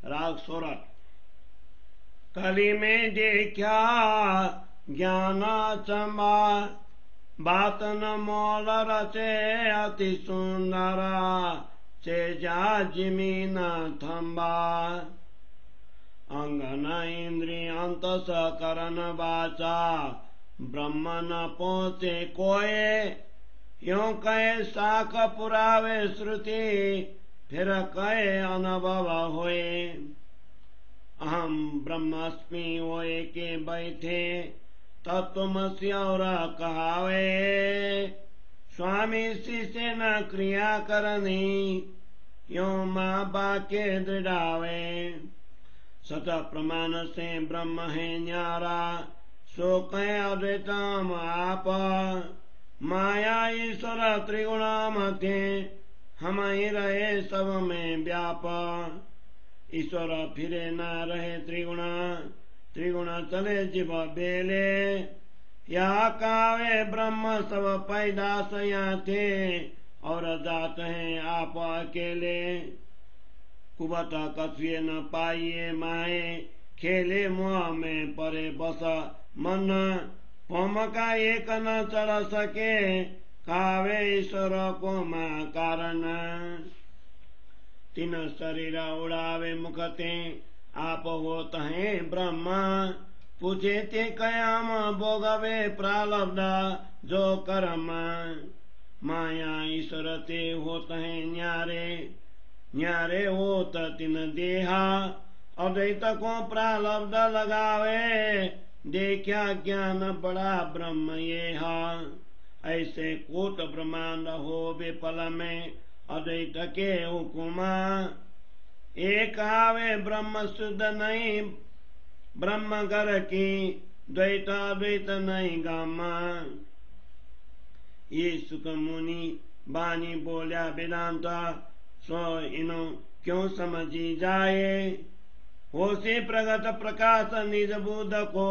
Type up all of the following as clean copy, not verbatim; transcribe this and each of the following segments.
राग सोरठ। कली में देखा ज्ञान चंबा, बात न मोल रचे अति सुंदरा, चेजा जिमीन थम्बा। अंग न इंद्रिय अंतस करन वाचा, ब्रह्म न पहुँचे कोय। यों कहे साख पुरावे श्रुति, फिर कहे अनुभव होए। अहम ब्रह्मास्मि होए के बैठे, तत्वमसि और कहावे। स्वामी शिष्य न क्रिया करनी, यों माँ बाके दृढ़ावे। सत प्रमाण से ब्रह्म है न्यारा, सो कहे अद्वैतम आप। माया ईश्वर त्रिगुणामते, हम ही रहे सब में व्याप। ईश्वर फिरे न रहे त्रिगुणा, त्रिगुण चले जीव बेले। या कावे ब्रह्म सब पैदास यहाँ थे, और जात हैं आप अकेले। कुबत कछुए न पाइए माए, खेले मुँह में परे बस मन। पोम का एक न चढ़ सके, कावे ईश्वर को माँ कारण। तीन शरीर उड़ावे मुखते, आप होत हैं ब्रह्म। पूछे ते कयाम भोगवे प्रारब्ध जो कर्म। माया ईश्वर ते होत हैं न्यारे, न्यारे होत तीन देहा। अद्वैत को प्रारब्ध लगावे, देखा ज्ञान बड़ा ब्रह्म येहा। ऐसे कोट ब्रह्मांड हो विफल में, अद्वैत के हुकुमा। एक आवे ब्रह्म शुद्ध नहीं, ब्रह्म घर की द्वैत अद्वैत नहीं गामा। ये सुख मुनि बानी बोलिया वेदांता, सो इनो क्यों समझी जाए। होशी प्रगट प्रकाश निज बुध को,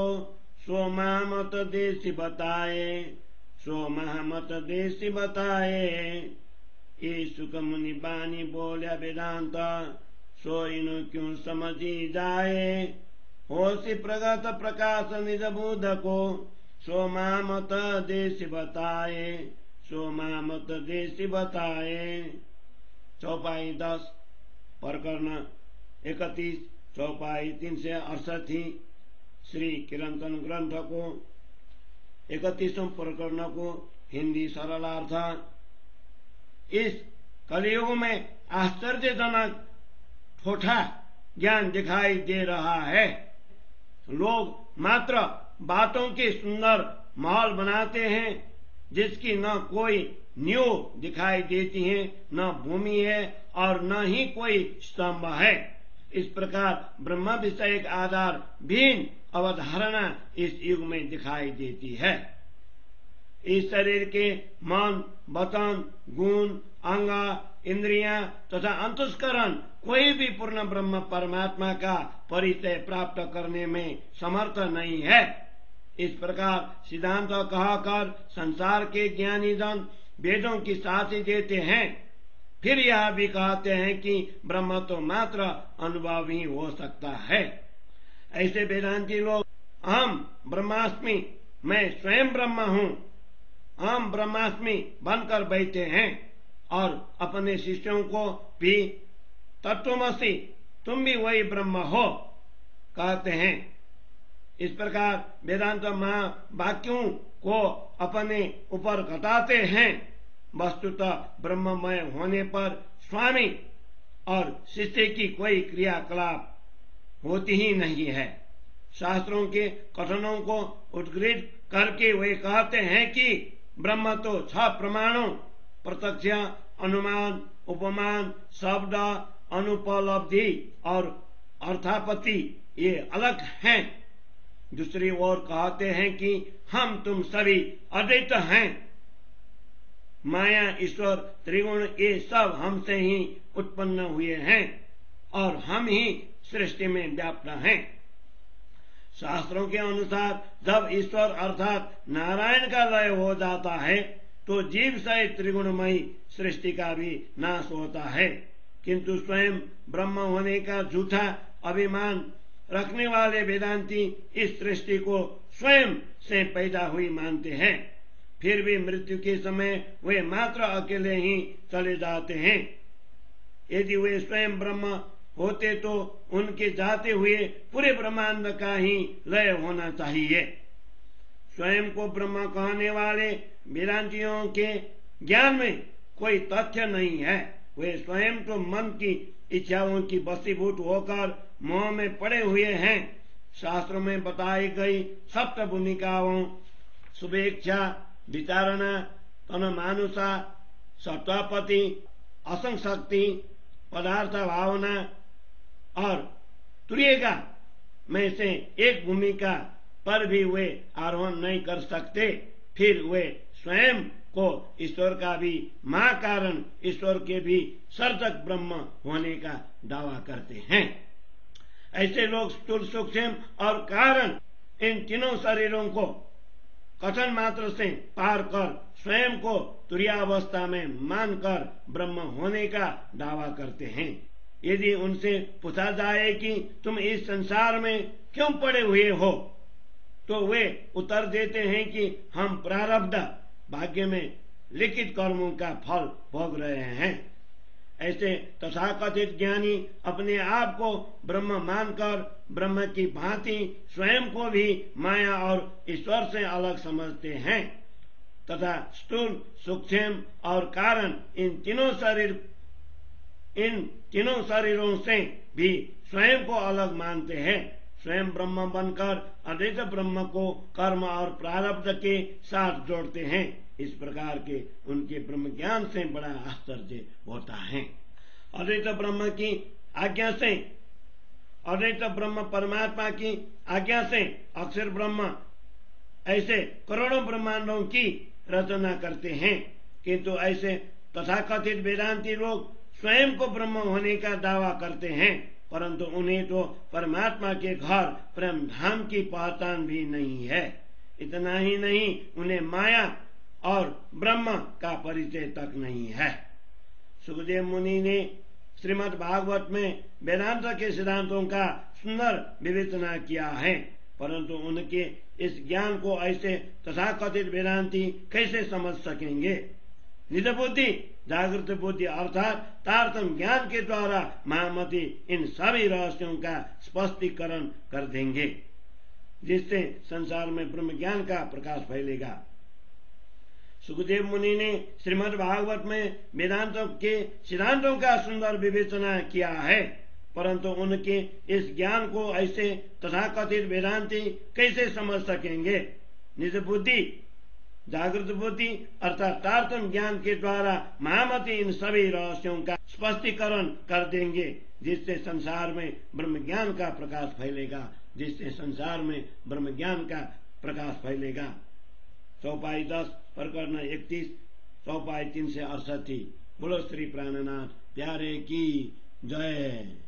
सो महामत देशी बताए। सो महामत देशी बताए। ये सुख मुनि बानी बोलिया वेदांता, सो इनो क्यों समझी जाए। होशी प्रगट प्रकाश निज बुध को, सो महामत देशी बताए। सो महामत देशी बताए। चौपाई 10 प्रकरण 31, चौपाई 368 श्री किरंतन ग्रंथ को 31वें प्रकरण को हिंदी सरलार्थ। इस कलयुग में आश्चर्यजनक ठोठा ज्ञान दिखाई दे रहा है। लोग मात्र बातों के सुंदर महल बनाते हैं, जिसकी न कोई नींव दिखाई देती है, न भूमि है और न ही कोई स्तंभ है। इस प्रकार ब्रह्म विषयक आधार विहीन अवधारणा इस युग में दिखाई देती है। इस शरीर के मन, वतन, गुण, अंग, इंद्रियां तथा अंतस्करण कोई भी पूर्ण ब्रह्म परमात्मा का परिचय प्राप्त करने में समर्थ नहीं है। इस प्रकार सिद्धांत कहकर संसार के ज्ञानी जन वेदों की साथी देते हैं। फिर यह भी कहते हैं कि ब्रह्म तो मात्र अनुभव ही हो सकता है। ऐसे वेदांती लोग अहम ब्रह्मास्मि, मैं स्वयं ब्रह्म हूँ, अहम ब्रह्मास्मि बनकर बैठे हैं और अपने शिष्यों को भी तत्वमसि, तुम भी वही ब्रह्म हो कहते हैं। इस प्रकार वेदांत महावाक्यों को अपने ऊपर घटाते हैं। वस्तुतः ब्रह्ममय होने पर स्वामी और शिष्य की कोई क्रियाकलाप होती ही नहीं है। शास्त्रों के कथनों को उद्धृत करके वे कहते हैं कि ब्रह्म तो 6 प्रमाणों प्रत्यक्ष, अनुमान, उपमान, शब्द, अनुपलब्धि और अर्थापत्ति ये अलग हैं। दूसरी ओर कहते हैं कि हम तुम सभी अद्वैत हैं। माया, ईश्वर, त्रिगुण ये सब हमसे ही उत्पन्न हुए हैं और हम ही सृष्टि में व्याप्त हैं। शास्त्रों के अनुसार जब ईश्वर अर्थात नारायण का लय हो जाता है तो जीव सहित त्रिगुणमयी सृष्टि का भी नाश होता है, किंतु स्वयं ब्रह्म होने का झूठा अभिमान रखने वाले वेदांती इस सृष्टि को स्वयं से पैदा हुई मानते हैं। फिर भी मृत्यु के समय वे मात्र अकेले ही चले जाते हैं। यदि वे स्वयं ब्रह्म होते तो उनके जाते हुए पूरे ब्रह्मांड का ही लय होना चाहिए। स्वयं को ब्रह्म कहने वाले वेदांतियों के ज्ञान में कोई तथ्य नहीं है। वे स्वयं तो मन की इच्छाओं की वशीभूत होकर मोह में पड़े हुए हैं। शास्त्रों में बताई गई सप्त भूमिकाओं शुभेच्छा, विचारणा, तनमानुषा, सत्वापति, असंशक्ति, पदार्थ भावना और तुर्येगा में से एक भूमिका पर भी वे आरोहण नहीं कर सकते। फिर वे स्वयं को ईश्वर का भी महाकारण, ईश्वर के भी सर्जक ब्रह्म होने का दावा करते हैं। ऐसे लोग स्थूल, सूक्ष्म और कारण इन तीनों शरीरों को कथन मात्र से पार कर स्वयं को तुर्यावस्था में मानकर ब्रह्म होने का दावा करते हैं। यदि उनसे पूछा जाए कि तुम इस संसार में क्यों पड़े हुए हो, तो वे उत्तर देते हैं कि हम प्रारब्ध भाग्य में लिखित कर्मों का फल भोग रहे हैं। ऐसे तथाकथित ज्ञानी अपने आप को ब्रह्म मानकर ब्रह्म की भांति स्वयं को भी माया और ईश्वर से अलग समझते हैं तथा स्थूल, सूक्ष्म और कारण इन तीनों शरीरों से भी स्वयं को अलग मानते हैं। स्वयं ब्रह्म बनकर अद्वैत ब्रह्म को कर्म और प्रारब्ध के साथ जोड़ते हैं। इस प्रकार के उनके ब्रह्म ज्ञान से बड़ा आश्चर्य होता है। अद्वैत ब्रह्म की आज्ञा से, अद्वैत ब्रह्म परमात्मा की आज्ञा से अक्षर ब्रह्म ऐसे करोड़ों ब्रह्मांडों की रचना करते हैं। किंतु ऐसे तथाकथित वेदांती लोग स्वयं को ब्रह्म होने का दावा करते हैं, परंतु उन्हें तो परमात्मा के घर प्रेम धाम की पहचान भी नहीं है। इतना ही नहीं, उन्हें माया और ब्रह्म का परिचय तक नहीं है। सुखदेव मुनि ने श्रीमद् भागवत में वेदांत के सिद्धांतों का सुंदर विवेचना किया है, परंतु उनके इस ज्ञान को ऐसे तथाकथित वेदांती कैसे समझ सकेंगे। निज बुद्धि, जागृत बुद्धि अर्थात तारतम ज्ञान के द्वारा महामती इन सभी रहस्यों का स्पष्टीकरण कर देंगे, जिससे संसार में ब्रह्म ज्ञान का प्रकाश फैलेगा। सुखदेव मुनि ने श्रीमद् भागवत में वेदांतों के सिद्धांतों का सुंदर विवेचना किया है, परंतु उनके इस ज्ञान को ऐसे तथाकथित वेदांती कैसे समझ सकेंगे। निज बुद्धि, जागृत बुद्धि अर्थात तारतम ज्ञान के द्वारा महामती इन सभी रहस्यों का स्पष्टीकरण कर देंगे, जिससे संसार में ब्रह्म ज्ञान का प्रकाश फैलेगा, जिससे संसार में ब्रह्म ज्ञान का प्रकाश फैलेगा। चौपाई 10 प्रकरण 31, चौपाई 368। बोलो श्री प्राणनाथ प्यारे की जय।